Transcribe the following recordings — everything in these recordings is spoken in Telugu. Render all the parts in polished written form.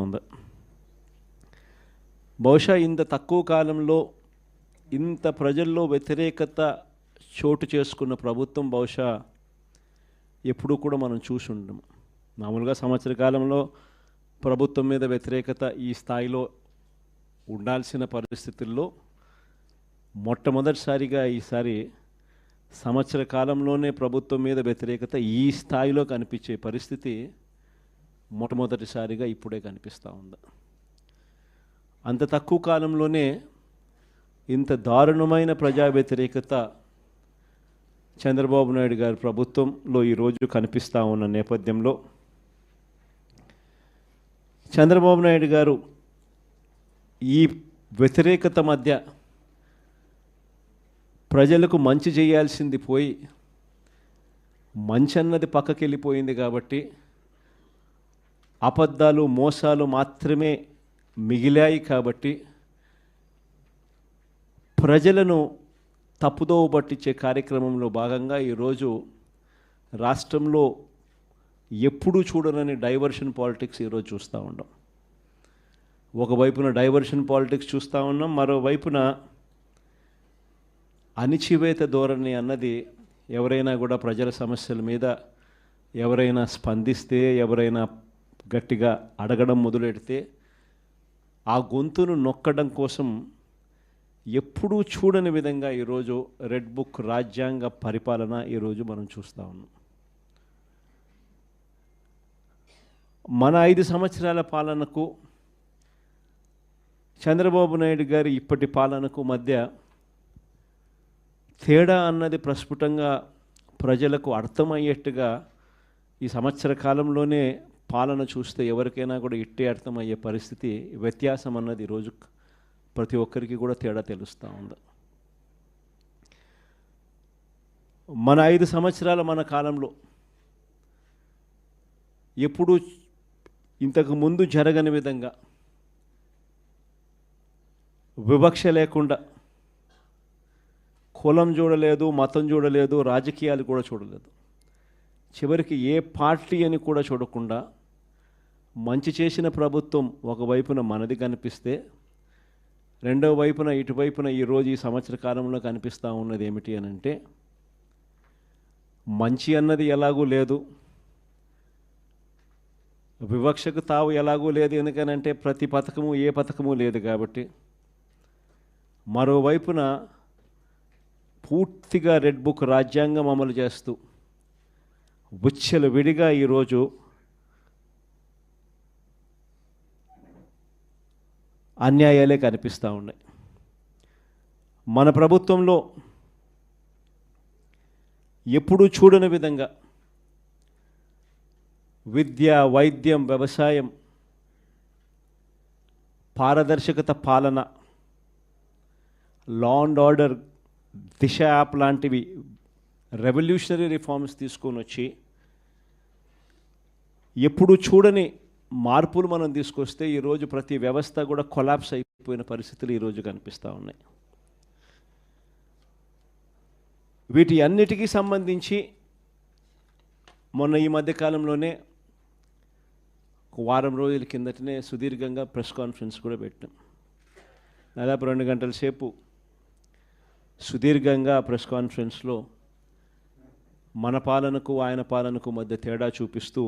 ఉంది. బహుశా ఇంత తక్కువ కాలంలో ఇంత ప్రజల్లో వ్యతిరేకత చోటు చేసుకున్న ప్రభుత్వం బహుశా ఎప్పుడూ కూడా మనం చూసి ఉండము. మామూలుగా సంవత్సర కాలంలో ప్రభుత్వం మీద వ్యతిరేకత ఈ స్థాయిలో ఉండాల్సిన పరిస్థితుల్లో మొట్టమొదటిసారిగా ఈసారి సంవత్సర కాలంలోనే ప్రభుత్వం మీద వ్యతిరేకత ఈ స్థాయిలో కనిపించే పరిస్థితి మొట్టమొదటిసారిగా ఇప్పుడే కనిపిస్తూ ఉంది. అంత తక్కువ కాలంలోనే ఇంత దారుణమైన ప్రజా వ్యతిరేకత చంద్రబాబు నాయుడు గారి ప్రభుత్వంలో ఈరోజు కనిపిస్తూ ఉన్న నేపథ్యంలో చంద్రబాబు నాయుడు గారు ఈ వ్యతిరేకత మధ్య ప్రజలకు మంచి చేయాల్సింది పోయి మంచి అన్నది పక్కకి వెళ్ళిపోయింది కాబట్టి అబద్ధాలు మోసాలు మాత్రమే మిగిలాయి కాబట్టి ప్రజలను తప్పుదోవ పట్టించే కార్యక్రమంలో భాగంగా ఈరోజు రాష్ట్రంలో ఎప్పుడూ చూడనని డైవర్షన్ పాలిటిక్స్ ఈరోజు చూస్తూ ఉన్నాం. ఒకవైపున డైవర్షన్ పాలిటిక్స్ చూస్తూ ఉన్నాం, మరోవైపున అణిచివేత ధోరణి అన్నది ఎవరైనా కూడా ప్రజల సమస్యల మీద ఎవరైనా స్పందిస్తే, ఎవరైనా గట్టిగా అడగడం మొదలెడితే ఆ గొంతును నొక్కడం కోసం ఎప్పుడూ చూడని విధంగా ఈరోజు రెడ్ బుక్ రాజ్యాంగ పరిపాలన ఈరోజు మనం చూస్తూ ఉన్నాం. మన 5 సంవత్సరాల పాలనకు చంద్రబాబు నాయుడు గారి ఇప్పటి పాలనకు మధ్య తేడా అన్నది ప్రస్ఫుటంగా ప్రజలకు అర్థమయ్యేట్టుగా ఈ సంవత్సర కాలంలోనే పాలన చూస్తే ఎవరికైనా కూడా ఇట్టే అర్థమయ్యే పరిస్థితి, వ్యత్యాసం అన్నది ఈరోజు ప్రతి ఒక్కరికి కూడా తేడా తెలుస్తూ ఉంది. మన 5 సంవత్సరాల మన కాలంలో ఎప్పుడూ ఇంతకు ముందు జరగని విధంగా వివక్ష లేకుండా కులం చూడలేదు, మతం చూడలేదు, రాజకీయాలు కూడా చూడలేదు, చివరికి ఏ పార్టీ అని కూడా చూడకుండా మంచి చేసిన ప్రభుత్వం ఒకవైపున మనది కనిపిస్తే రెండవ వైపున ఇటువైపున ఈరోజు ఈ సంవత్సర కాలంలో కనిపిస్తూ ఉన్నది ఏమిటి అని అంటే మంచి అన్నది ఎలాగూ లేదు, వివక్షకు తావు ఎలాగూ లేదు, ఎందుకనంటే ప్రతి పథకము ఏ పథకము లేదు కాబట్టి. మరోవైపున పూర్తిగా రెడ్ బుక్ రాజ్యాంగం అమలు చేస్తూ విడిగా ఈరోజు అన్యాయాలే కనిపిస్తూ ఉన్నాయి. మన ప్రభుత్వంలో ఎప్పుడూ చూడని విధంగా విద్య, వైద్యం, వ్యవసాయం, పారదర్శకత పాలన, law and order, Disha app లాంటివి రెవల్యూషనరీ రిఫార్మ్స్ తీసుకొని వచ్చి ఎప్పుడు చూడని మార్పులు మనం తీసుకొస్తే ఈరోజు ప్రతి వ్యవస్థ కూడా కొలాప్స్ అయిపోయిన పరిస్థితులు ఈరోజు కనిపిస్తూ ఉన్నాయి. వీటి అన్నిటికీ సంబంధించి మొన్న ఈ మధ్యకాలంలోనే వారం రోజుల కిందటనే సుదీర్ఘంగా ప్రెస్ కాన్ఫరెన్స్ కూడా పెట్టాం. దాదాపు 2 గంటల సేపు సుదీర్ఘంగా ప్రెస్ కాన్ఫరెన్స్లో మన పాలనకు ఆయన పాలనకు మధ్య తేడా చూపిస్తూ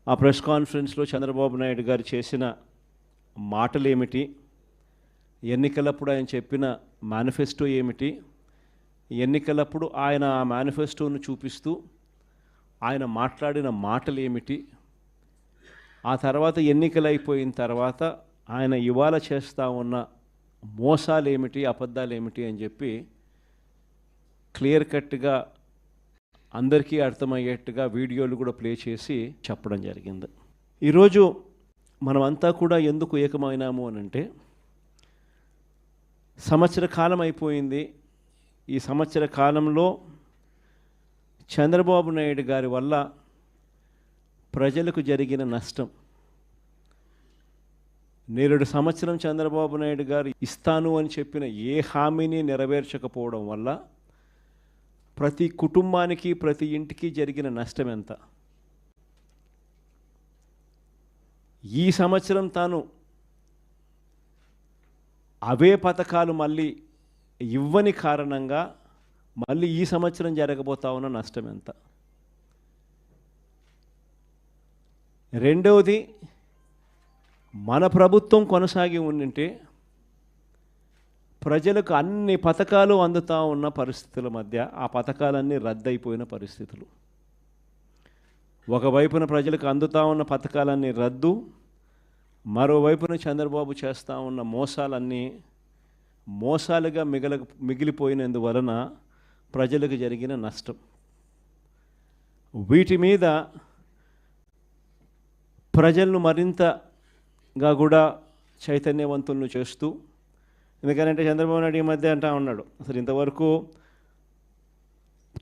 ఆ ప్రెస్ కాన్ఫరెన్స్లో చంద్రబాబు నాయుడు గారు చేసిన మాటలు ఏమిటి, ఎన్నికలప్పుడు ఆయన చెప్పిన మేనిఫెస్టో ఏమిటి, ఎన్నికలప్పుడు ఆయన ఆ మేనిఫెస్టోను చూపిస్తూ ఆయన మాట్లాడిన మాటలు ఏమిటి, ఆ తర్వాత ఎన్నికలు అయిపోయిన తర్వాత ఆయన ఇవాళ చేస్తూ ఉన్న మోసాలు ఏమిటి, అబద్ధాలు ఏమిటి అని చెప్పి క్లియర్ కట్గా అందరికీ అర్థమయ్యేట్టుగా వీడియోలు కూడా ప్లే చేసి చెప్పడం జరిగింది. ఈరోజు మనమంతా కూడా ఎందుకు ఏకమైనాము అని అంటే సంవత్సర కాలం అయిపోయింది. ఈ సంవత్సర కాలంలో చంద్రబాబు నాయుడు గారి వల్ల ప్రజలకు జరిగిన నష్టం, నేరుడు సంవత్సరం చంద్రబాబు నాయుడు గారు ఇస్తాను అని చెప్పిన ఏ హామీని నెరవేర్చకపోవడం వల్ల ప్రతి కుటుంబానికి, ప్రతి ఇంటికి జరిగిన నష్టం ఎంత? ఈ సంవత్సరం తాను అవే పథకాలు మళ్ళీ ఇవ్వని కారణంగా మళ్ళీ ఈ సంవత్సరం జరగబోతా ఉన్న నష్టం ఎంత? రెండవది, మన ప్రభుత్వం కొనసాగి ఉండింటే ప్రజలకు అన్ని పథకాలు అందుతూ ఉన్న పరిస్థితుల మధ్య ఆ పథకాలన్నీ రద్దయిపోయిన పరిస్థితులు. ఒకవైపున ప్రజలకు అందుతూ ఉన్న పథకాలన్నీ రద్దు, మరోవైపున చంద్రబాబు చేస్తూ ఉన్న మోసాలన్నీ మోసాలుగా మిగిలిపోయినందువలన ప్రజలకు జరిగిన నష్టం. వీటి మీద ప్రజలను మరింతగా కూడా చైతన్యవంతులను చేస్తూ, ఎందుకంటే చంద్రబాబు నాయుడు ఈ మధ్య అంటా ఉన్నాడు, అసలు ఇంతవరకు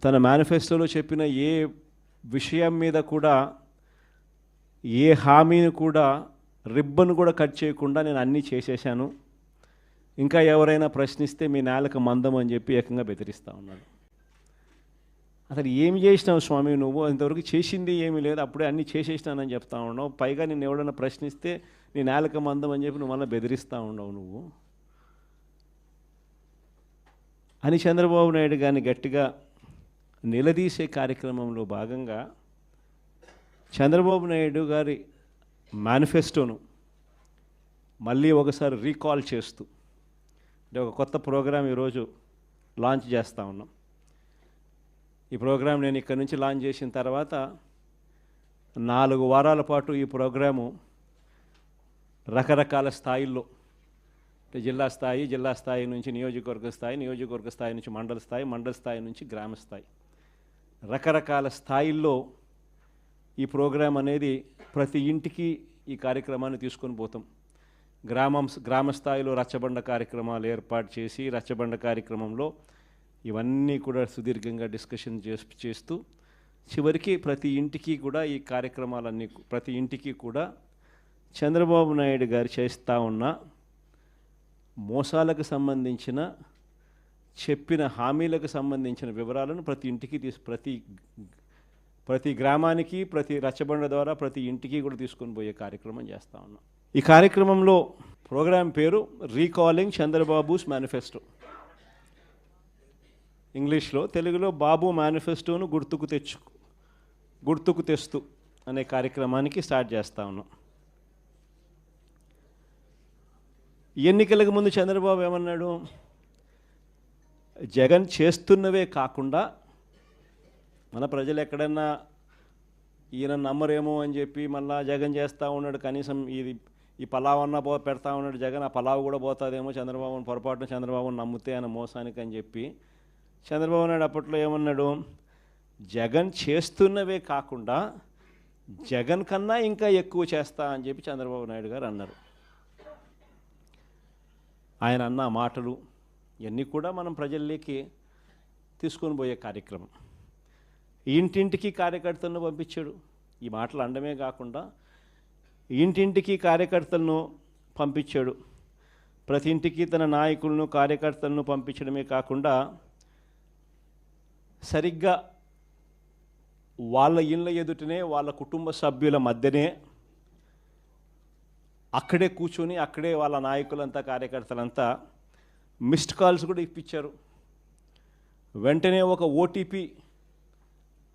తన మేనిఫెస్టోలో చెప్పిన ఏ విషయం మీద కూడా, ఏ హామీని కూడా రిబ్బన్ కూడా కట్ చేయకుండా నేను అన్నీ చేసేసాను, ఇంకా ఎవరైనా ప్రశ్నిస్తే మీ నేలకు మందం అని చెప్పి ఏకంగా బెదిరిస్తూ ఉన్నాడు. అసలు ఏమి చేసినావు స్వామి నువ్వు? ఇంతవరకు చేసింది ఏమీ లేదు, అప్పుడే అన్నీ చేసేసినానని చెప్తా ఉన్నావు. పైగా నేను ఎవడన్నా ప్రశ్నిస్తే నీ నేలకు మందం అని చెప్పి నువ్వు మళ్ళీ బెదిరిస్తూ ఉండవు నువ్వు అని చంద్రబాబు నాయుడు గారిని గట్టిగా నిలదీసే కార్యక్రమంలో భాగంగా చంద్రబాబు నాయుడు గారి మేనిఫెస్టోను మళ్ళీ ఒకసారి రీకాల్ చేస్తూ, అంటే ఒక కొత్త ప్రోగ్రాం ఈరోజు లాంచ్ చేస్తూ ఉన్నాం. ఈ ప్రోగ్రాం నేను ఇక్కడి నుంచి లాంచ్ చేసిన తర్వాత 4 వారాల పాటు ఈ ప్రోగ్రాము రకరకాల స్థాయిల్లో, అంటే జిల్లా స్థాయి నుంచి నియోజకవర్గ స్థాయి నుంచి మండల స్థాయి నుంచి గ్రామ స్థాయి, రకరకాల స్థాయిల్లో ఈ ప్రోగ్రాం అనేది ప్రతి ఇంటికి ఈ కార్యక్రమాన్ని తీసుకొని పోతాం. గ్రామ స్థాయిలో రచ్చబండ కార్యక్రమాలు ఏర్పాటు చేసి, రచ్చబండ కార్యక్రమంలో ఇవన్నీ కూడా సుదీర్ఘంగా డిస్కషన్ చేస్తూ చివరికి ప్రతి ఇంటికి కూడా ఈ కార్యక్రమాలన్నీ, ప్రతి ఇంటికి కూడా చంద్రబాబు నాయుడు గారు చేస్తూ ఉన్న మోసాలకు సంబంధించిన, చెప్పిన హామీలకు సంబంధించిన వివరాలను ప్రతి ఇంటికి ప్రతి గ్రామానికి, ప్రతి రచ్చబండ ద్వారా ప్రతి ఇంటికి కూడా తీసుకొని పోయే కార్యక్రమం చేస్తూ ఉన్నాం. ఈ కార్యక్రమంలో ప్రోగ్రాం పేరు రీకాలింగ్ చంద్రబాబుస్ మేనిఫెస్టో. ఇంగ్లీష్లో, తెలుగులో బాబు మేనిఫెస్టోను గుర్తుకు తెస్తూ అనే కార్యక్రమానికి స్టార్ట్ చేస్తూ ఉన్నాం. ఎన్నికలకు ముందు చంద్రబాబు ఏమన్నాడు? జగన్ చేస్తున్నవే కాకుండా మన ప్రజలు ఎక్కడన్నా ఈయన నమ్మరేమో అని చెప్పి మళ్ళా జగన్ చేస్తూ ఉన్నాడు, కనీసం ఈ పలావ్ అన్న పెడతా ఉన్నాడు జగన్, ఆ పలావ్ కూడా పోతుందేమో చంద్రబాబుని పొరపాటున చంద్రబాబుని నమ్మితే ఆయన మోసానికి అని చెప్పి చంద్రబాబు నాయుడు అప్పట్లో ఏమన్నాడు? జగన్ చేస్తున్నవే కాకుండా జగన్ కన్నా ఇంకా ఎక్కువ చేస్తా అని చెప్పి చంద్రబాబు నాయుడు గారు అన్నారు. ఆయన అన్న మాటలు ఇవన్నీ కూడా మనం ప్రజల్లోకి తీసుకొని పోయే కార్యక్రమం. ఇంటింటికి కార్యకర్తలను పంపించాడు. ఈ మాటలు అనడమే కాకుండా ఇంటింటికి కార్యకర్తలను పంపించాడు. ప్రతి ఇంటికి తన నాయకులను, కార్యకర్తలను పంపించడమే కాకుండా సరిగ్గా వాళ్ళ ఇళ్ళ ఎదుటనే, వాళ్ళ కుటుంబ సభ్యుల మధ్యనే అక్కడే కూర్చొని, అక్కడే వాళ్ళ నాయకులంతా, కార్యకర్తలంతా మిస్డ్ కాల్స్ కూడా ఇప్పించారు. వెంటనే ఒక ఓటీపీ,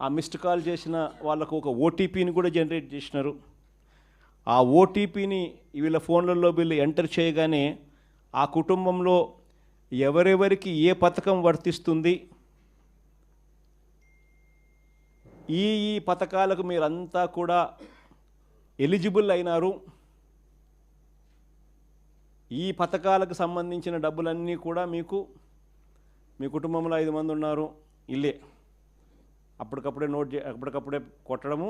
ఆ మిస్డ్ కాల్ చేసిన వాళ్ళకు ఒక ఓటీపీని కూడా జనరేట్ చేసినారు. ఆ ఓటీపీని వీళ్ళ ఫోన్లలో వీళ్ళు ఎంటర్ చేయగానే ఆ కుటుంబంలో ఎవరెవరికి ఏ పథకం వర్తిస్తుంది, ఈ పథకాలకు మీరంతా కూడా ఎలిజిబుల్ అయినారు, ఈ పథకాలకు సంబంధించిన డబ్బులన్నీ కూడా మీకు, మీ కుటుంబంలో 5 మంది ఉన్నారు, ఇల్లే అప్పటికప్పుడే కొట్టడము,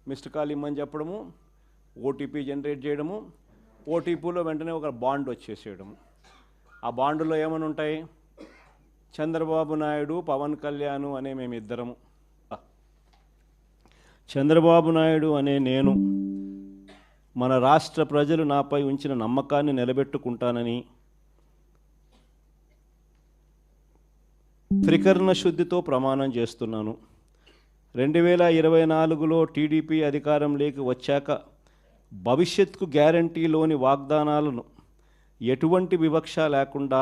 మిస్డ్ కాల్ ఇమ్మని చెప్పడము, ఓటీపీ జనరేట్ చేయడము, ఓటీపీలో వెంటనే ఒక బాండ్ వచ్చేసేయడము. ఆ బాండులో ఏమని ఉంటాయి? చంద్రబాబు నాయుడు, పవన్ కళ్యాణ్ అనే మేమిద్దరము, చంద్రబాబు నాయుడు అనే నేను మన రాష్ట్ర ప్రజలు నాపై ఉంచిన నమ్మకాన్ని నిలబెట్టుకుంటానని త్రికరణ శుద్ధితో ప్రమాణం చేస్తున్నాను. 2024లో టీడీపీ అధికారంలోకి వచ్చాక భవిష్యత్తుకు గ్యారంటీలోని వాగ్దానాలను ఎటువంటి వివక్ష లేకుండా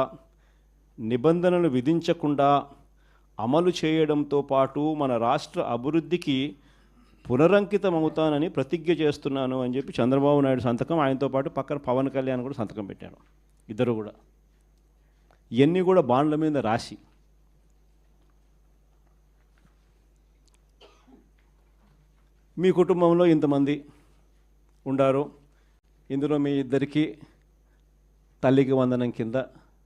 నిబంధనలు విధించకుండా అమలు చేయడంతో పాటు మన రాష్ట్ర అభివృద్ధికి పునరంకితమవుతానని ప్రతిజ్ఞ చేస్తున్నాను అని చెప్పి చంద్రబాబు నాయుడు సంతకం, ఆయనతో పాటు పక్కన పవన్ కళ్యాణ్ కూడా సంతకం పెట్టారు. ఇద్దరు కూడా ఇవన్నీ కూడా బాండ్ల మీద రాసి మీ కుటుంబంలో ఇంతమంది ఉండారు, ఇందులో మీ ఇద్దరికి తల్లికి వందనం కింద,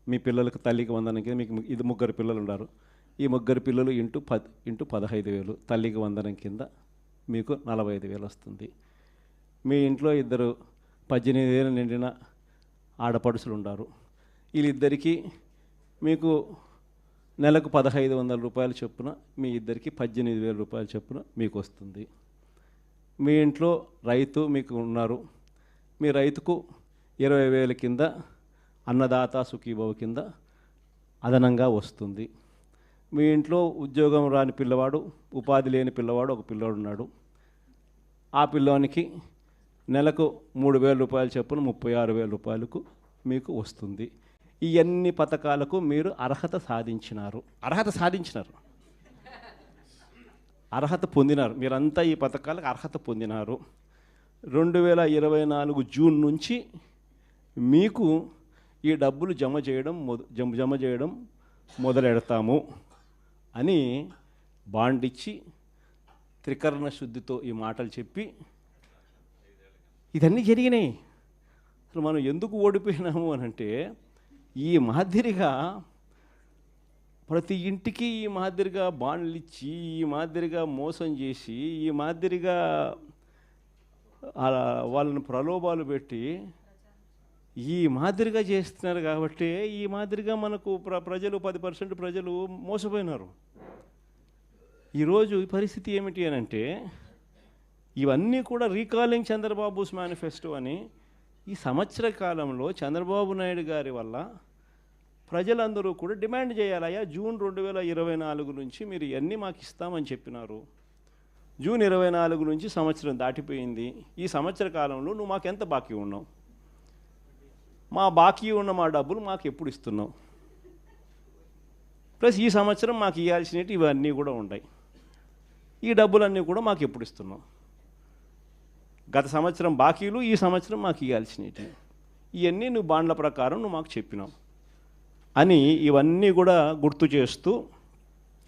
మీ పిల్లలకు తల్లికి వందనం కింద మీకు ఇది ముగ్గురు పిల్లలు ఉన్నారు, ఈ ముగ్గురు పిల్లలు ఇంటూ 15,000 తల్లికి వందనం కింద మీకు 45,000 వస్తుంది. మీ ఇంట్లో ఇద్దరు 18 ఏళ్ళు నిండిన ఆడపడుచులు ఉన్నారు, వీళ్ళిద్దరికీ మీకు నెలకు 1,500 రూపాయలు చొప్పున, మీ ఇద్దరికి 18,000 రూపాయల చొప్పున మీకు వస్తుంది. మీ ఇంట్లో రైతు మీకు ఉన్నారు, మీ రైతుకు 20,000 కింద అన్నదాత సుఖీభవ కింద అదనంగా వస్తుంది. మీ ఇంట్లో ఉద్యోగం రాని పిల్లవాడు, ఉపాధి లేని పిల్లవాడు ఒక పిల్లవాడు ఉన్నాడు, ఆ పిల్లవానికి నెలకు 3,000 రూపాయలు చొప్పున 36,000 రూపాయలకు మీకు వస్తుంది. ఈ అన్ని పథకాలకు మీరు అర్హత సాధించినారు, అర్హత పొందినారు. మీరంతా ఈ పథకాలకు అర్హత పొందినారు. 2024 జూన్ నుంచి మీకు ఈ డబ్బులు జమ చేయడం మొదలెడతాము అని బాండ్ ఇచ్చి త్రికరణ శుద్ధితో ఈ మాటలు చెప్పి ఇదన్నీ జరిగినాయి. అసలు మనం ఎందుకు ఓడిపోయినాము అని అంటే, ఈ మాదిరిగా ప్రతి ఇంటికి ఈ మాదిరిగా బాండ్లు ఇచ్చి, ఈ మాదిరిగా మోసం చేసి, ఈ మాదిరిగా వాళ్ళని ప్రలోభాలు పెట్టి ఈ మాదిరిగా చేస్తున్నారు. కాబట్టి ఈ మాదిరిగా మనకు ప్రజలు 10% ప్రజలు మోసపోయినారు. ఈరోజు ఈ పరిస్థితి ఏమిటి అని అంటే, ఇవన్నీ కూడా రీకాలింగ్ చంద్రబాబుస్ మేనిఫెస్టో అని ఈ సంవత్సర కాలంలో చంద్రబాబు నాయుడు గారి వల్ల ప్రజలందరూ కూడా డిమాండ్ చేయాలయ్యా, జూన్ 2024 నుంచి మీరు ఇవన్నీ మాకు ఇస్తామని చెప్పినారు. జూన్ 24 నుంచి సంవత్సరం దాటిపోయింది. ఈ సంవత్సర కాలంలో నువ్వు మాకు ఎంత బాకీ ఉన్నావు, మా బాకీ ఉన్న మా డబ్బులు మాకు ఎప్పుడు ఇస్తున్నావు, ప్లస్ ఈ సంవత్సరం మాకు ఇవ్వాల్సినవి ఇవన్నీ కూడా ఉన్నాయి, ఈ డబ్బులన్నీ కూడా మాకు ఎప్పుడు ఇస్తున్నావు, గత సంవత్సరం బాకీలు, ఈ సంవత్సరం మాకు ఇవ్వాల్సినవి ఇవన్నీ నువ్వు బాండ్ల ప్రకారం నువ్వు మాకు చెప్పినావు అని ఇవన్నీ కూడా గుర్తు చేస్తూ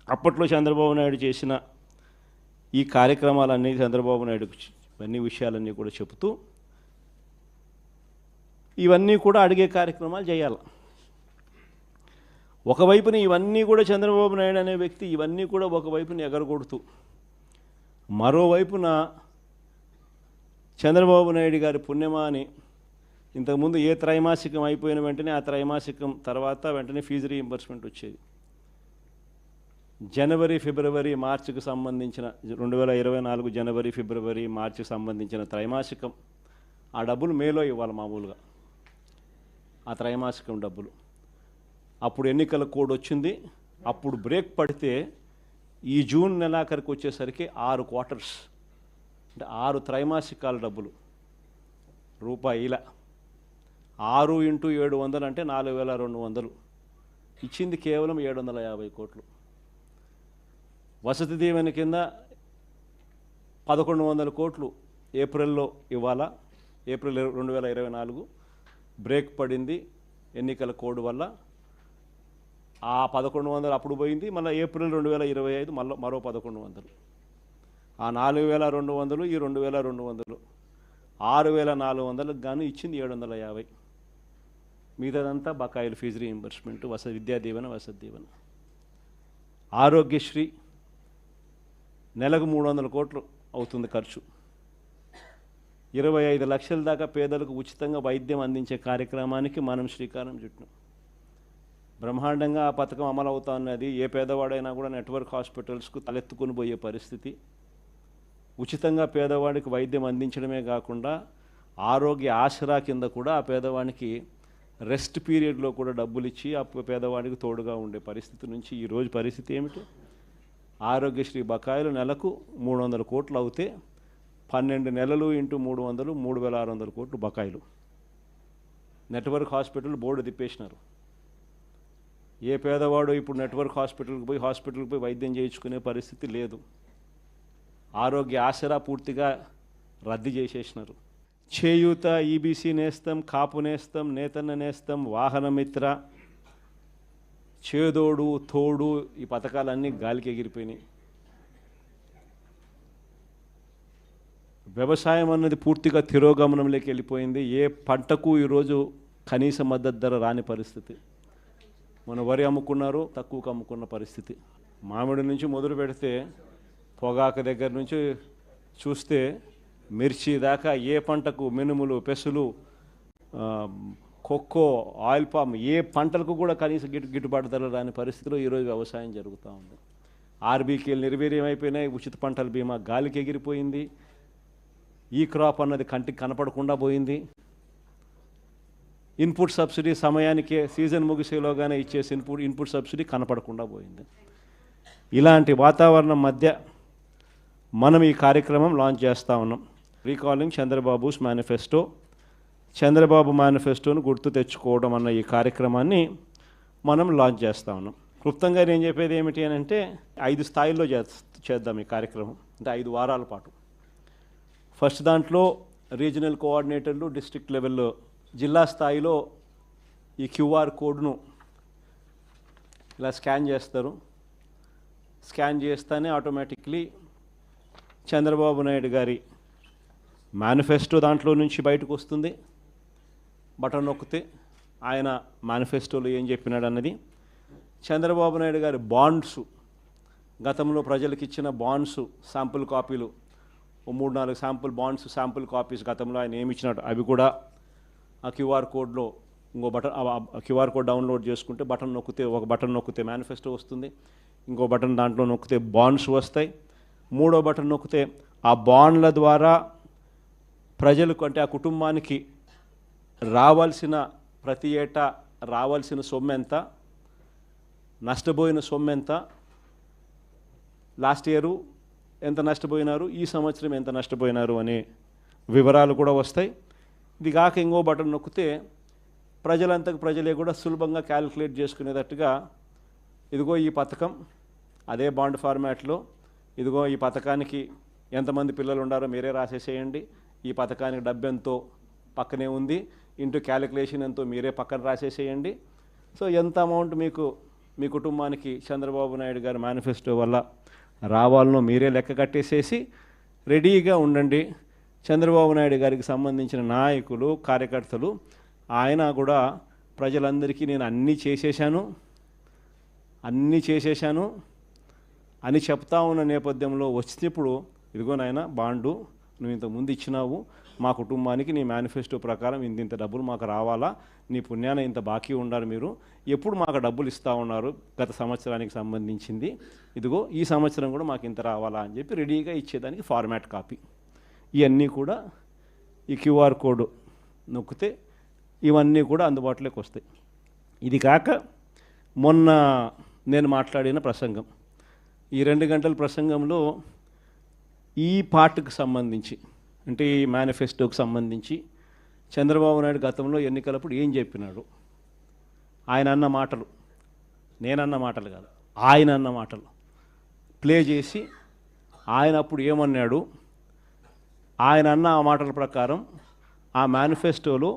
అప్పట్లో చంద్రబాబు నాయుడు చేసిన ఈ కార్యక్రమాలన్నీ, చంద్రబాబు నాయుడుకు ఇవన్నీ విషయాలన్నీ కూడా చెబుతూ ఇవన్నీ కూడా అడిగే కార్యక్రమాలు చేయాలి. ఒకవైపున ఇవన్నీ కూడా చంద్రబాబు నాయుడు అనే వ్యక్తి ఇవన్నీ కూడా ఒకవైపున ఎగరగొడుతూ, మరోవైపున చంద్రబాబు నాయుడు గారి పుణ్యమా అని ఇంతకుముందు ఏ త్రైమాసికం అయిపోయిన వెంటనే ఆ త్రైమాసికం తర్వాత వెంటనే ఫీజు రీయింబర్స్మెంట్ వచ్చేది. జనవరి ఫిబ్రవరి మార్చికి సంబంధించిన 2024 జనవరి ఫిబ్రవరి మార్చికి సంబంధించిన త్రైమాసికం ఆ డబ్బులు మేలో ఇవ్వాలి మామూలుగా, ఆ త్రైమాసికం డబ్బులు. అప్పుడు ఎన్నికల కోడ్ వచ్చింది, అప్పుడు బ్రేక్ పడితే ఈ జూన్ నెలాఖరికి వచ్చేసరికి 6 క్వార్టర్స్ అంటే 6 త్రైమాసికాల డబ్బులు రూపాయిల 6 × 700 అంటే 4,200 ఇచ్చింది కేవలం 750 కోట్లు. వసతి దీవెన కింద 1,100 కోట్లు ఏప్రిల్లో ఇవ్వాలా, ఏప్రిల్ 2024 బ్రేక్ పడింది ఎన్నికల కోడ్ వల్ల. ఆ 1,100 అప్పుడు పోయింది, మళ్ళీ ఏప్రిల్ 2025 మరో 1,100. ఆ 4,200 ఈ 2,200 6,400కు గాను ఇచ్చింది 750. మిగతాదంతా బకాయిలు, ఫీజు రీయింబర్స్మెంట్, విద్యా దీవెన, వసతి దీవెన. ఆరోగ్యశ్రీ నెలకు 300 కోట్లు అవుతుంది ఖర్చు. 25 లక్షల దాకా పేదలకు ఉచితంగా వైద్యం అందించే కార్యక్రమానికి మనం శ్రీకారం చుట్టాం. బ్రహ్మాండంగా ఆ పథకం అమలు అవుతా ఉన్నది. ఏ పేదవాడైనా కూడా నెట్వర్క్ హాస్పిటల్స్కు తలెత్తుకుని పోయే పరిస్థితి. ఉచితంగా పేదవాడికి వైద్యం అందించడమే కాకుండా ఆరోగ్య ఆసరా కింద కూడా ఆ పేదవాడికి రెస్ట్ పీరియడ్లో కూడా డబ్బులు ఇచ్చి ఆ పేదవాడికి తోడుగా ఉండే పరిస్థితి నుంచి ఈరోజు పరిస్థితి ఏమిటి? ఆరోగ్యశ్రీ బకాయిలు నెలకు 300 కోట్లు అవుతే 12 నెలలు ఇంటూ 300 3600 కోట్లు బకాయిలు. నెట్వర్క్ హాస్పిటల్ బోర్డు తిప్పేసినారు. ఏ పేదవాడు ఇప్పుడు నెట్వర్క్ హాస్పిటల్కి పోయి వైద్యం చేయించుకునే పరిస్థితి లేదు. ఆరోగ్య ఆసరా పూర్తిగా రద్దు చేసేసినారు. చేయూత, ఈబీసీ నేస్తం, కాపు నేస్తం, నేతన్న నేస్తం, వాహనమిత్ర, చేదోడు తోడు, ఈ పథకాలన్నీ గాలికి ఎగిరిపోయినాయి. వ్యవసాయం అన్నది పూర్తిగా తిరోగమనంలోకి వెళ్ళిపోయింది. ఏ పంటకు ఈరోజు కనీస మద్దతు ధర రాని పరిస్థితి. మన వరి అమ్ముకున్నారు, తక్కువకు అమ్ముకున్న పరిస్థితి. మామిడి నుంచి మొదలు పెడితే పొగాకు దగ్గర నుంచి చూస్తే మిర్చి దాకా ఏ పంటకు, మినుములు, పెసులు, కొక్కో, ఆయిల్ పామ్, ఏ పంటలకు కూడా కనీస గిట్టుబాటు ధర రాని పరిస్థితిలో ఈరోజు వ్యవసాయం జరుగుతూ ఉంది. ఆర్బీకేలు నిర్వీర్యం అయిపోయినాయి. ఉచిత పంటల బీమా గాలికి ఎగిరిపోయింది. ఈ క్రాప్ అన్నది కంటికి కనపడకుండా పోయింది. ఇన్పుట్ సబ్సిడీ సమయానికే సీజన్ ముగిసేలోగానే ఇచ్చేసి ఇన్పుట్ సబ్సిడీ కనపడకుండా పోయింది. ఇలాంటి వాతావరణం మధ్య మనం ఈ కార్యక్రమం లాంచ్ చేస్తూ ఉన్నాం. రీకాలింగ్ చంద్రబాబుస్ మేనిఫెస్టో, చంద్రబాబు మేనిఫెస్టోను గుర్తు తెచ్చుకోవడం అన్న ఈ కార్యక్రమాన్ని మనం లాంచ్ చేస్తూ ఉన్నాం. క్లుప్తంగా నేను చెప్పేది ఏమిటి అని అంటే 5 స్థాయిల్లో చేద్దాం ఈ కార్యక్రమం. అంటే 5 వారాల పాటు. ఫస్ట్ దాంట్లో రీజనల్ కోఆర్డినేటర్లు, డిస్ట్రిక్ట్ లెవెల్లో, జిల్లా స్థాయిలో ఈ క్యూఆర్ కోడ్ను ఇలా స్కాన్ చేస్తారు. స్కాన్ చేస్తేనే ఆటోమేటిక్లీ చంద్రబాబు నాయుడు గారి మేనిఫెస్టో దాంట్లో నుంచి బయటకు వస్తుంది. బటన్ నొక్కితే ఆయన మేనిఫెస్టోలో ఏం చెప్పినాడు అన్నది. చంద్రబాబు నాయుడు గారి బాండ్స్, గతంలో ప్రజలకు ఇచ్చిన బాండ్స్ శాంపుల్ కాపీలు, 3-4 శాంపుల్ బాండ్స్, శాంపుల్ కాపీస్ గతంలో ఆయన ఏమి ఇచ్చినాడు అవి కూడా ఆ క్యూఆర్ కోడ్లో ఇంకో బటన్, క్యూఆర్ కోడ్ డౌన్లోడ్ చేసుకుంటే ఒక బటన్ నొక్కితే మేనిఫెస్టో వస్తుంది. ఇంకో బటన్ దాంట్లో నొక్కితే బాండ్స్ వస్తాయి. 3వ బటన్ నొక్కితే ఆ బాండ్ల ద్వారా ప్రజలకు, అంటే ఆ కుటుంబానికి రావాల్సిన, ప్రతి ఏటా రావాల్సిన సొమ్ము ఎంత, నష్టపోయిన సొమ్ము ఎంత, లాస్ట్ ఇయరు ఎంత నష్టపోయినారు, ఈ సంవత్సరం ఎంత నష్టపోయినారు అనే వివరాలు కూడా వస్తాయి. ఇది కాక ఇంకో బటన్ నొక్కితే ప్రజలంతకు ప్రజలే కూడా సులభంగా క్యాలిక్యులేట్ చేసుకునేటట్టుగా, ఇదిగో ఈ పథకం అదే బాండ్ ఫార్మాట్లో, ఇదిగో ఈ పథకానికి ఎంతమంది పిల్లలు ఉండారో మీరే రాసేసేయండి, ఈ పథకానికి డబ్బు ఎంతో పక్కనే ఉంది, ఇంటూ క్యాలిక్యులేషన్ ఎంతో మీరే పక్కన రాసేసేయండి. సో ఎంత అమౌంట్ మీకు మీ కుటుంబానికి చంద్రబాబు నాయుడు గారి మేనిఫెస్టో వల్ల రావాలనో మీరే లెక్క కట్టేసేసి రెడీగా ఉండండి. చంద్రబాబు నాయుడు గారికి సంబంధించిన నాయకులు, కార్యకర్తలు, ఆయన కూడా ప్రజలందరికీ నేను అన్నీ చేసేశాను అని చెప్తా ఉన్న నేపథ్యంలో వచ్చినప్పుడు, ఇదిగో నాయన బాండు నువ్వు ఇంత ముందు ఇచ్చినావు, మా కుటుంబానికి నీ మేనిఫెస్టో ప్రకారం ఇంత డబ్బులు మాకు రావాలా, నీ పుణ్యాన ఇంత బాకీ ఉండాలి, మీరు ఎప్పుడు మాకు డబ్బులు ఇస్తూ ఉన్నారు గత సంవత్సరానికి సంబంధించింది, ఇదిగో ఈ సంవత్సరం కూడా మాకు ఇంత రావాలా అని చెప్పి రెడీగా ఇచ్చేదానికి ఫార్మాట్ కాపీ. ఇవన్నీ కూడా ఈ క్యూఆర్ కోడ్ నొక్కితే ఇవన్నీ కూడా అందుబాటులోకి వస్తాయి. ఇది కాక మొన్న నేను మాట్లాడిన ప్రసంగం, ఈ 2 గంటల ప్రసంగంలో ఈ పార్ట్కి సంబంధించి, అంటే ఈ మేనిఫెస్టోకి సంబంధించి చంద్రబాబు నాయుడు గతంలో ఎన్నికలప్పుడు ఏం చెప్పినాడు, ఆయన అన్న మాటలు, నేనన్న మాటలు కాదు, ఆయన అన్న మాటలు ప్లే చేసి ఆయన అప్పుడు ఏమన్నాడు, ఆయన అన్న ఆ మాటల ప్రకారం ఆ మేనిఫెస్టోలో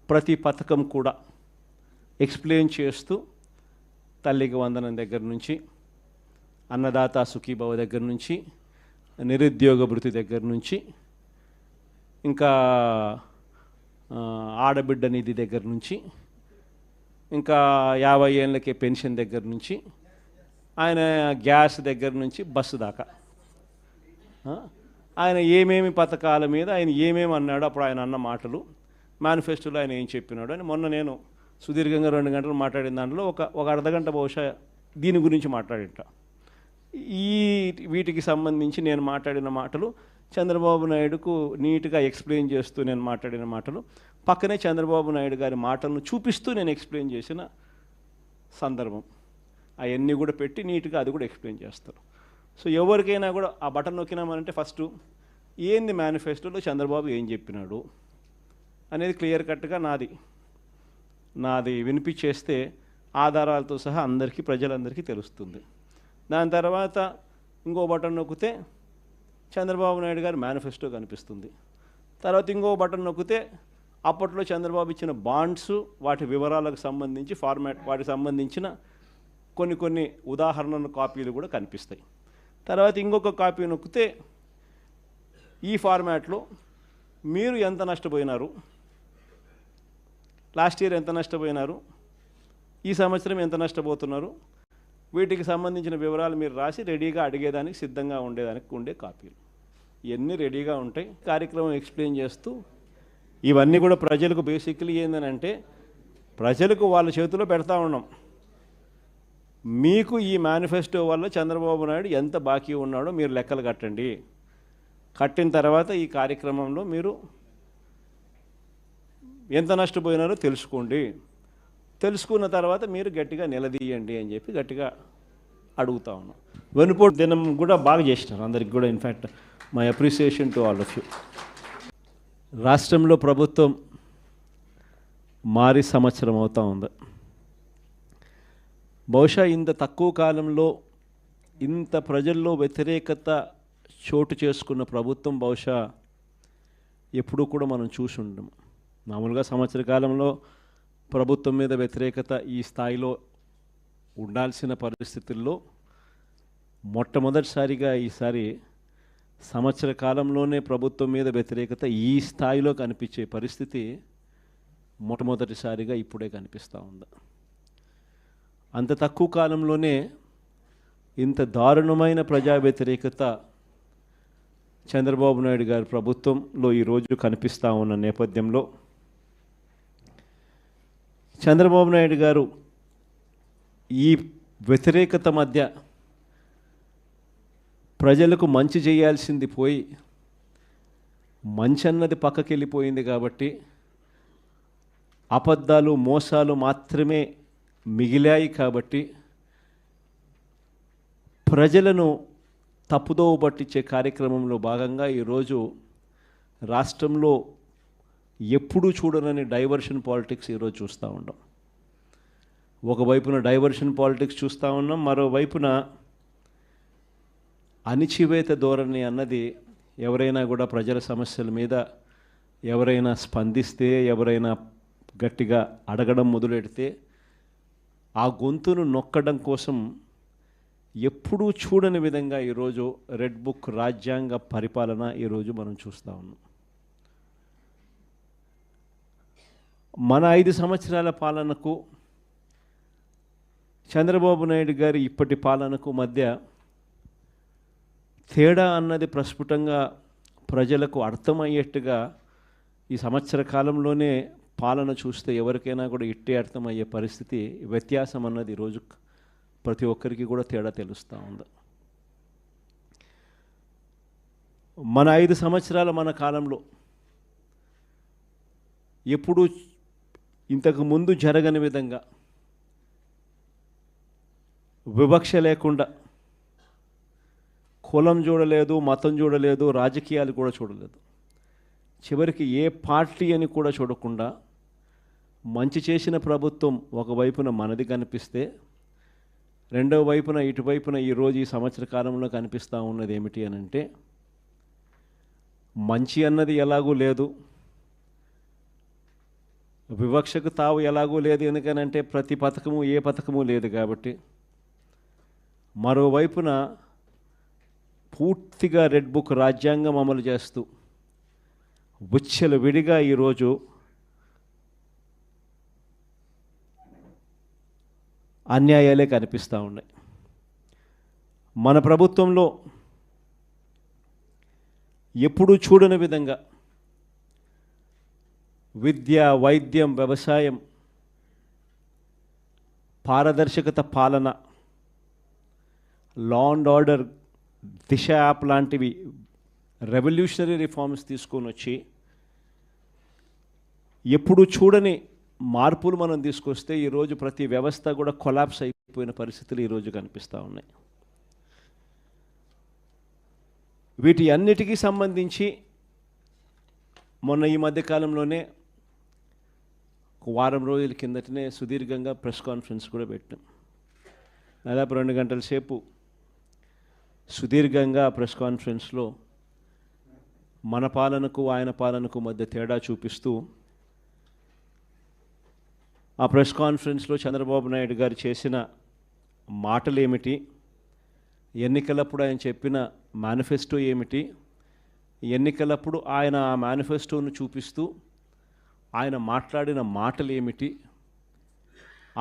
ప్రతి పథకం కూడా ఎక్స్ప్లెయిన్ చేస్తూ, తల్లికి వందనం దగ్గర నుంచి, అన్నదాత సుఖీభవ దగ్గర నుంచి, నిరుద్యోగ భృతి దగ్గర నుంచి, ఇంకా ఆడబిడ్డ నిధి దగ్గర నుంచి, ఇంకా 50 ఏళ్ళకే పెన్షన్ దగ్గర నుంచి, ఆయన గ్యాస్ దగ్గర నుంచి బస్సు దాకా ఆయన ఏమేమి పథకాల మీద ఆయన ఏమేమి అన్నాడు, అప్పుడు ఆయన అన్న మాటలు, మేనిఫెస్టోలో ఆయన ఏం చెప్పినాడు అని మొన్న నేను సుదీర్ఘంగా 2 గంటలు మాట్లాడిన దాంట్లో ఒక అర్ధగంట బహుశా దీని గురించి మాట్లాడింట. వీటికి సంబంధించి నేను మాట్లాడిన మాటలు చంద్రబాబు నాయుడుకు నీట్గా ఎక్స్ప్లెయిన్ చేస్తూ నేను మాట్లాడిన మాటలు, పక్కనే చంద్రబాబు నాయుడు గారి మాటలను చూపిస్తూ నేను ఎక్స్ప్లెయిన్ చేసిన సందర్భం, అవన్నీ కూడా పెట్టి నీట్గా అది కూడా ఎక్స్ప్లెయిన్ చేస్తారు. సో ఎవరికైనా కూడా ఆ బటన్ నొక్కినామనంటే ఫస్ట్ ఏంది మేనిఫెస్టోలో చంద్రబాబు ఏం చెప్పినాడు అనేది క్లియర్ కట్గా నాది వినిపించేస్తే ఆధారాలతో సహా అందరికీ ప్రజలందరికీ తెలుస్తుంది. దాని తర్వాత ఇంకో బటన్ నొక్కితే చంద్రబాబు నాయుడు గారి మేనిఫెస్టో కనిపిస్తుంది. తర్వాత ఇంకో బటన్ నొక్కితే అప్పట్లో చంద్రబాబు ఇచ్చిన బాండ్స్, వాటి వివరాలకు సంబంధించి వాటికి సంబంధించిన కొన్ని ఉదాహరణల కాపీలు కూడా కనిపిస్తాయి. తర్వాత ఇంకొక కాపీ నొక్కితే ఈ ఫార్మాట్లో మీరు ఎంత నష్టపోయినారు, లాస్ట్ ఇయర్ ఎంత నష్టపోయినారు, ఈ సంవత్సరం ఎంత నష్టపోతున్నారు, వీటికి సంబంధించిన వివరాలు మీరు రాసి రెడీగా అడిగేదానికి సిద్ధంగా ఉండే కాపీలు ఇవన్నీ రెడీగా ఉంటాయి. కార్యక్రమం ఎక్స్ప్లెయిన్ చేస్తూ ఇవన్నీ కూడా ప్రజలకు బేసిక్లీ ఏంటంటే ప్రజలకు వాళ్ళ చేతిలో పెడతా ఉన్నాం. మీకు ఈ మేనిఫెస్టో వల్ల చంద్రబాబు నాయుడు ఎంత బాకీ ఉన్నాడో మీరు లెక్కలు కట్టండి. కట్టిన తర్వాత ఈ కార్యక్రమంలో మీరు ఎంత నష్టపోయినారో తెలుసుకోండి. తెలుసుకున్న తర్వాత మీరు గట్టిగా నిలదీయండి అని చెప్పి గట్టిగా అడుగుతా ఉన్నాం. వెనుపోటు దినం కూడా బాగా చేసినారు అందరికి కూడా. In fact my appreciation to all of you. రాష్ట్రంలో ప్రభుత్వం మారి సంవత్సరం అవుతూ ఉంది. బహుశా ఇంత తక్కువ కాలంలో ఇంత ప్రజల్లో వ్యతిరేకత చోటు చేసుకున్న ప్రభుత్వం బహుశా ఎప్పుడూ కూడా మనం చూసి ఉండము. మామూలుగా సంవత్సర కాలంలో ప్రభుత్వం మీద వ్యతిరేకత ఈ స్థాయిలో ఉండాల్సిన పరిస్థితుల్లో మొట్టమొదటిసారిగా ఈసారి సంవత్సర కాలంలోనే ప్రభుత్వం మీద వ్యతిరేకత ఈ స్థాయిలో కనిపించే పరిస్థితి మొట్టమొదటిసారిగా ఇప్పుడే కనిపిస్తూ ఉంది. అంత తక్కువ కాలంలోనే ఇంత దారుణమైన ప్రజా వ్యతిరేకత చంద్రబాబు నాయుడు గారి ప్రభుత్వంలో ఈరోజు కనిపిస్తూ ఉన్న నేపథ్యంలో చంద్రబాబు నాయుడు గారు ఈ వ్యతిరేకత మధ్య ప్రజలకు మంచి చేయాల్సింది పోయి మంచి అన్నది పక్కకి వెళ్ళిపోయింది కాబట్టి అబద్ధాలు మోసాలు మాత్రమే మిగిలాయి కాబట్టి ప్రజలను తప్పుదోవ పట్టించే కార్యక్రమంలో భాగంగా ఈరోజు రాష్ట్రంలో ఎప్పుడూ చూడనని డైవర్షన్ పాలిటిక్స్ ఈరోజు చూస్తూ ఉన్నాం. ఒకవైపున డైవర్షన్ పాలిటిక్స్ చూస్తూ ఉన్నాం, మరోవైపున అణిచివేత ధోరణి అన్నది ఎవరైనా కూడా ప్రజల సమస్యల మీద ఎవరైనా స్పందిస్తే, ఎవరైనా గట్టిగా అడగడం మొదలెడితే ఆ గొంతును నొక్కడం కోసం ఎప్పుడూ చూడని విధంగా ఈరోజు రెడ్ బుక్ రాజ్యాంగ పరిపాలన ఈరోజు మనం చూస్తూ ఉన్నాం. మన 5 సంవత్సరాల పాలనకు చంద్రబాబు నాయుడు గారి ఇప్పటి పాలనకు మధ్య తేడా అన్నది ప్రస్ఫుటంగా ప్రజలకు అర్థమయ్యేట్టుగా ఈ సంవత్సర కాలంలోనే పాలన చూస్తే ఎవరికైనా కూడా ఇట్టే అర్థమయ్యే పరిస్థితి, వ్యత్యాసం అన్నది ఈరోజు ప్రతి ఒక్కరికి కూడా తేడా తెలుస్తూ ఉంది. మన 5 సంవత్సరాల మన కాలంలో ఎప్పుడూ ఇంతకు ముందు జరగని విధంగా వివక్ష లేకుండా కులం చూడలేదు, మతం చూడలేదు, రాజకీయాలు కూడా చూడలేదు, చివరికి ఏ పార్టీ అని కూడా చూడకుండా మంచి చేసిన ప్రభుత్వం ఒకవైపున మనది కనిపిస్తే రెండవ వైపున ఇటువైపున ఈరోజు ఈ సంవత్సర కాలంలో కనిపిస్తూ ఉన్నది ఏమిటి అని అంటే మంచి అన్నది ఎలాగూ లేదు, వివక్షకు తావు ఎలాగూ లేదు. ఎందుకనంటే ప్రతి పథకము ఏ పథకము లేదు కాబట్టి. మరోవైపున పూర్తిగా రెడ్ బుక్ రాజ్యాంగం అమలు చేస్తూ విచ్చలు విడిగా ఈరోజు అన్యాయాలే కనిపిస్తూ ఉన్నాయి. మన ప్రభుత్వంలో ఎప్పుడూ చూడని విధంగా విద్య, వైద్యం, వ్యవసాయం, పారదర్శకత పాలన, law and order, Disha app లాంటివి రెవల్యూషనరీ రిఫార్మ్స్ తీసుకొని వచ్చి ఎప్పుడు చూడని మార్పులు మనం తీసుకొస్తే ఈరోజు ప్రతి వ్యవస్థ కూడా కొలాప్స్ అయిపోయిన పరిస్థితులు ఈరోజు కనిపిస్తూ ఉన్నాయి. వీటి అన్నిటికీ సంబంధించి మొన్న ఈ మధ్యకాలంలోనే ఒక వారం రోజుల కిందటనే సుదీర్ఘంగా ప్రెస్ కాన్ఫరెన్స్ కూడా పెట్టాం. దాదాపు 2 గంటల సేపు సుదీర్ఘంగా ప్రెస్ కాన్ఫరెన్స్లో మన పాలనకు ఆయన పాలనకు మధ్య తేడా చూపిస్తూ ఆ ప్రెస్ కాన్ఫరెన్స్లో చంద్రబాబు నాయుడు గారు చేసిన మాటలు ఏమిటి, ఎన్నికలప్పుడు ఆయన చెప్పిన మేనిఫెస్టో ఏమిటి, ఎన్నికలప్పుడు ఆయన ఆ మేనిఫెస్టోను చూపిస్తూ ఆయన మాట్లాడిన మాటలు ఏమిటి,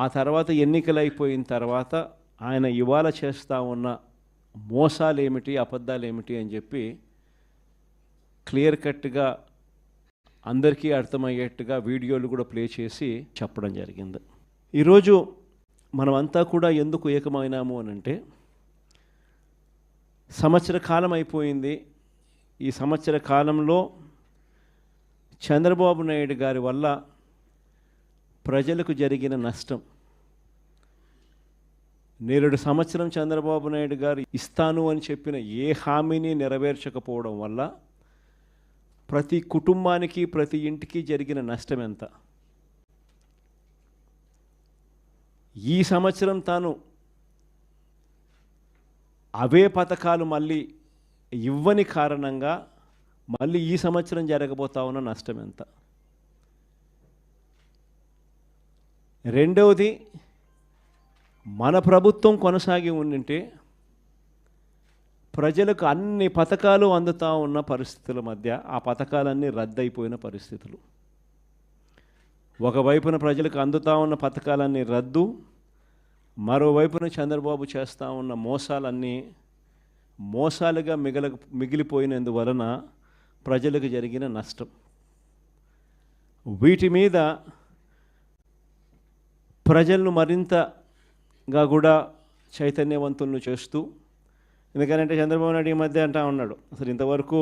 ఆ తర్వాత ఎన్నికలు అయిపోయిన తర్వాత ఆయన ఇవాళ చేస్తూ ఉన్న మోసాలు ఏమిటి, అబద్ధాలు ఏమిటి అని చెప్పి క్లియర్ కట్గా అందరికీ అర్థమయ్యేట్టుగా వీడియోలు కూడా ప్లే చేసి చెప్పడం జరిగింది. ఈరోజు మనమంతా కూడా ఎందుకు ఏకమైనాము అని అంటే, సంవత్సర కాలం అయిపోయింది. ఈ సంవత్సర కాలంలో చంద్రబాబు నాయుడు గారి వల్ల ప్రజలకు జరిగిన నష్టం, 2 సంవత్సరం చంద్రబాబు నాయుడు గారు ఇస్తాను అని చెప్పిన ఏ హామీని నెరవేర్చకపోవడం వల్ల ప్రతి కుటుంబానికి ప్రతి ఇంటికి జరిగిన నష్టం ఎంత, ఈ సంవత్సరం తాను అవే పథకాలు మళ్ళీ ఇవ్వని కారణంగా మళ్ళీ ఈ సంవత్సరం జరగబోతా ఉన్న నష్టం ఎంత. రెండవది, మన ప్రభుత్వం కొనసాగి ఉండింటే ప్రజలకు అన్ని పథకాలు అందుతూ ఉన్న పరిస్థితుల మధ్య ఆ పథకాలన్నీ రద్దయిపోయిన పరిస్థితులు. ఒకవైపున ప్రజలకు అందుతూ ఉన్న పథకాలన్నీ రద్దు, మరోవైపున చంద్రబాబు చేస్తూ ఉన్న మోసాలన్నీ మోసాలుగా మిగిలిపోయినందువలన ప్రజలకు జరిగిన నష్టం. వీటి మీద ప్రజలను మరింతగా కూడా చైతన్యవంతులను చేస్తూ, ఎందుకంటే చంద్రబాబు నాయుడు ఈ మధ్య అంటా ఉన్నాడు, అసలు ఇంతవరకు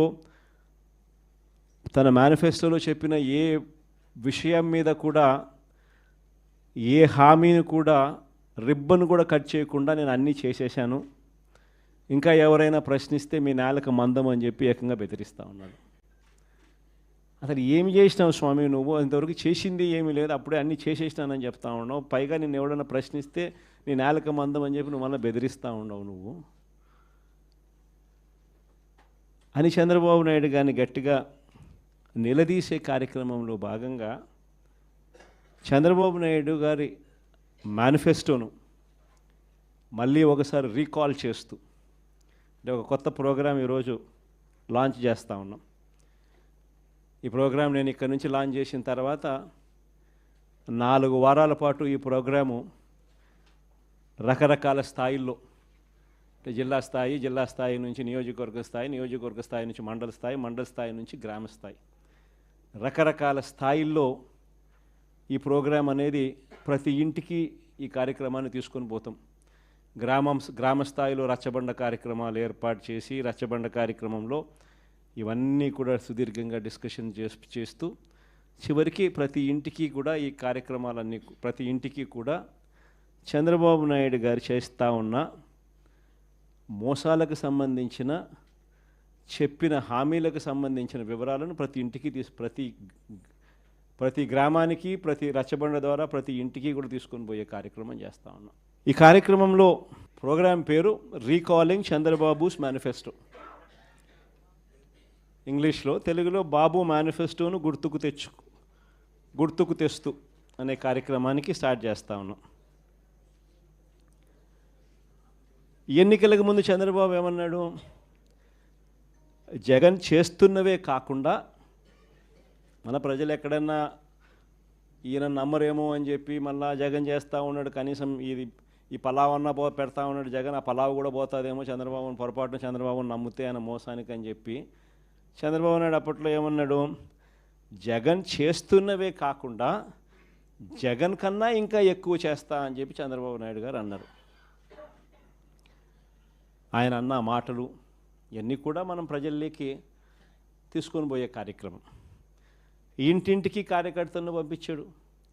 తన మేనిఫెస్టోలో చెప్పిన ఏ విషయం మీద కూడా ఏ హామీని కూడా రిబ్బన్ కూడా కట్ చేయకుండా నేను అన్నీ చేసేసాను, ఇంకా ఎవరైనా ప్రశ్నిస్తే మీ నేలకు మందం అని చెప్పి ఏకంగా బెదిరిస్తూ ఉన్నాడు. అసలు ఏమి చేసినావు స్వామి నువ్వు, ఇంతవరకు చేసింది ఏమీ లేదు, అప్పుడే అన్నీ చేసేసినానని చెప్తా ఉన్నావు, పైగా నిన్ను ఎవడన్నా ప్రశ్నిస్తే నీ నేలకు మందం అని చెప్పి నువ్వు మళ్ళీ బెదిరిస్తూ ఉండవు నువ్వు అని చంద్రబాబు నాయుడు గారిని గట్టిగా నిలదీసే కార్యక్రమంలో భాగంగా చంద్రబాబు నాయుడు గారి మేనిఫెస్టోను మళ్ళీ ఒకసారి రీకాల్ చేస్తూ అంటే ఒక కొత్త ప్రోగ్రాం ఈరోజు లాంచ్ చేస్తూ ఉన్నాం. ఈ ప్రోగ్రాం నేను ఇక్కడ నుంచి లాంచ్ చేసిన తర్వాత 4 వారాల పాటు ఈ ప్రోగ్రాము రకరకాల స్థాయిల్లో, అంటే జిల్లా స్థాయి నుంచి నియోజకవర్గ స్థాయి నుంచి మండల స్థాయి నుంచి గ్రామ స్థాయి, రకరకాల స్థాయిల్లో ఈ ప్రోగ్రాం అనేది ప్రతి ఇంటికి ఈ కార్యక్రమాన్ని తీసుకొని పోతాం. గ్రామ స్థాయిలో రచ్చబండ కార్యక్రమాలు ఏర్పాటు చేసి రచ్చబండ కార్యక్రమంలో ఇవన్నీ కూడా సుదీర్ఘంగా డిస్కషన్ చేస్తూ చివరికి ప్రతి ఇంటికి కూడా ఈ కార్యక్రమాలన్నీ ప్రతి ఇంటికి కూడా చంద్రబాబు నాయుడు గారు చేస్తూ ఉన్న మోసాలకు సంబంధించిన చెప్పిన హామీలకు సంబంధించిన వివరాలను ప్రతి ఇంటికి ప్రతి గ్రామానికి ప్రతి రచ్చబండ ద్వారా ప్రతి ఇంటికి కూడా తీసుకొని పోయే కార్యక్రమం చేస్తూ ఉన్నాం. ఈ కార్యక్రమంలో ప్రోగ్రాం పేరు రీకాలింగ్ చంద్రబాబుస్ మేనిఫెస్టో, ఇంగ్లీష్లో, తెలుగులో బాబు మేనిఫెస్టోను గుర్తుకు తెస్తూ అనే కార్యక్రమానికి స్టార్ట్ చేస్తూ ఉన్నాం. ఎన్నికలకు ముందు చంద్రబాబు ఏమన్నాడు, జగన్ చేస్తున్నవే కాకుండా మన ప్రజలు ఎక్కడన్నా ఈయన నమ్మరేమో అని చెప్పి మళ్ళా జగన్ చేస్తూ ఉన్నాడు, కనీసం ఈ పలావ్ అన్నా పెడతా ఉన్నాడు జగన్, ఆ పలావ్ కూడా పోతుందేమో చంద్రబాబుని పొరపాటున చంద్రబాబుని నమ్మితే ఆయన మోసానికి అని చెప్పి చంద్రబాబు నాయుడు అప్పట్లో ఏమన్నాడు, జగన్ చేస్తున్నవే కాకుండా జగన్ కన్నా ఇంకా ఎక్కువ చేస్తా అని చెప్పి చంద్రబాబు నాయుడు గారు అన్నారు. ఆయన అన్న మాటలు ఇవన్నీ కూడా మనం ప్రజల్లోకి తీసుకొని పోయే కార్యక్రమం. ఇంటింటికి కార్యకర్తలను పంపించాడు.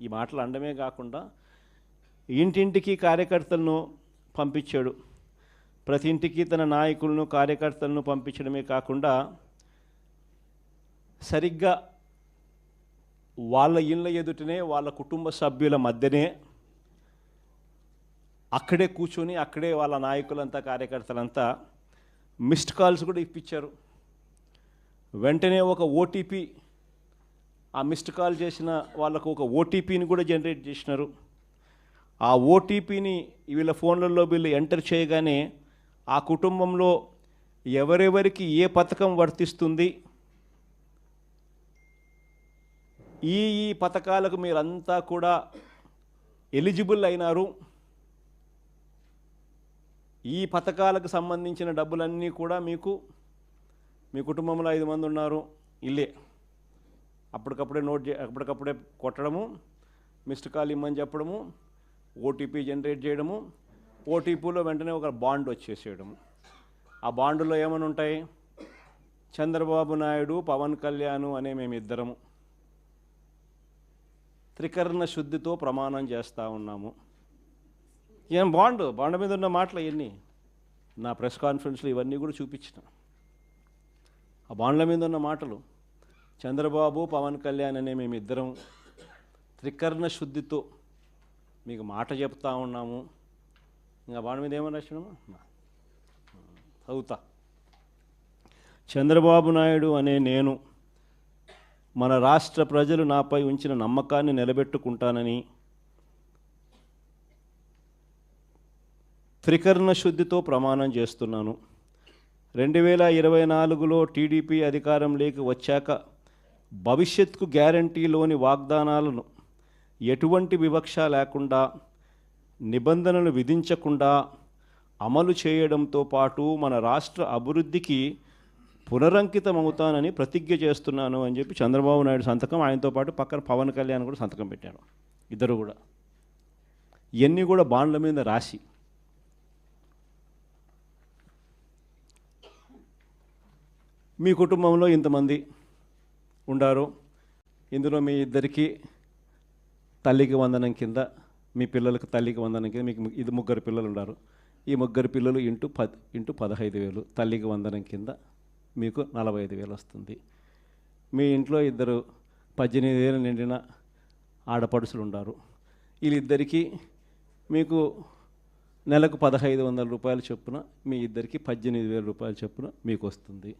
ఈ మాటలు అనడమే కాకుండా ఇంటింటికి కార్యకర్తలను పంపించాడు. ప్రతి ఇంటికి తన నాయకులను కార్యకర్తలను పంపించడమే కాకుండా సరిగ్గా వాళ్ళ ఇళ్ళ ఎదుటనే వాళ్ళ కుటుంబ సభ్యుల మధ్యనే అక్కడే కూర్చొని అక్కడే వాళ్ళ నాయకులంతా కార్యకర్తలంతా మిస్డ్ కాల్స్ కూడా ఇప్పించారు. వెంటనే ఒక ఓటీపీ, ఆ మిస్డ్ కాల్ చేసిన వాళ్ళకు ఒక ఓటీపీని కూడా జనరేట్ చేసినారు. ఆ ఓటీపీని వీళ్ళ ఫోన్లలో వీళ్ళు ఎంటర్ చేయగానే ఆ కుటుంబంలో ఎవరెవరికి ఏ పథకం వర్తిస్తుంది, ఈ పథకాలకు మీరంతా కూడా ఎలిజిబుల్ అయినారు, ఈ పథకాలకు సంబంధించిన డబ్బులన్నీ కూడా మీకు, మీ కుటుంబంలో 5 మంది ఉన్నారు, ఇల్లే అప్పటికప్పుడే కొట్టడము, మిస్డ్ కాల్ ఇమ్మని చెప్పడము, ఓటీపీ జనరేట్ చేయడము, ఓటీపీలో వెంటనే ఒక బాండ్ వచ్చేసేయడము. ఆ బాండులో ఏమని ఉంటాయి, చంద్రబాబు నాయుడు, పవన్ కళ్యాణ్ అనే మేమిద్దరము త్రికరణ శుద్ధితో ప్రమాణం చేస్తూ ఉన్నాము. ఏం బాండ్ మీద ఉన్న మాటలు ఇవన్నీ నా ప్రెస్ కాన్ఫరెన్స్లో ఇవన్నీ కూడా చూపించిన. ఆ బాండ్ల మీద ఉన్న మాటలు, చంద్రబాబు పవన్ కళ్యాణ్ అనే మేమిద్దరం త్రికరణ శుద్ధితో మీకు మాట చెప్తా ఉన్నాము. ఇంకా బాండ్ మీద ఏమని రాసినాము చదువుతా. చంద్రబాబు నాయుడు అనే నేను మన రాష్ట్ర ప్రజలు నాపై ఉంచిన నమ్మకాన్ని నిలబెట్టుకుంటానని త్రికరణ శుద్ధితో ప్రమాణం చేస్తున్నాను. 2024లో టీడీపీ అధికారంలోకి వచ్చాక భవిష్యత్తుకు గ్యారంటీలోని వాగ్దానాలను ఎటువంటి వివక్ష లేకుండా, నిబంధనలు విధించకుండా అమలు చేయడంతో పాటు మన రాష్ట్ర అభివృద్ధికి పునరంకితమవుతానని ప్రతిజ్ఞ చేస్తున్నాను అని చెప్పి చంద్రబాబు నాయుడు సంతకం, ఆయనతో పాటు పక్కన పవన్ కళ్యాణ్ కూడా సంతకం పెట్టారు. ఇద్దరు కూడా ఇవన్నీ కూడా బాండ్ల మీద రాసి మీ కుటుంబంలో ఇంతమంది ఉండారు, ఇందులో మీ ఇద్దరికి తల్లికి వందనం కింద, మీ పిల్లలకు తల్లికి వందనం కింద, మీకు ఇది 3 పిల్లలు ఉన్నారు, ఈ 3 పిల్లలు ఇంటూ 15,000 తల్లికి వందనం కింద మీకు 45,000 వస్తుంది. మీ ఇంట్లో 18 నిండిన ఆడపడుచులు ఉన్నారు, వీళ్ళిద్దరికీ మీకు నెలకు 1,500 రూపాయలు చొప్పున, మీ ఇద్దరికి 18,000 రూపాయలు చొప్పున మీకు వస్తుంది.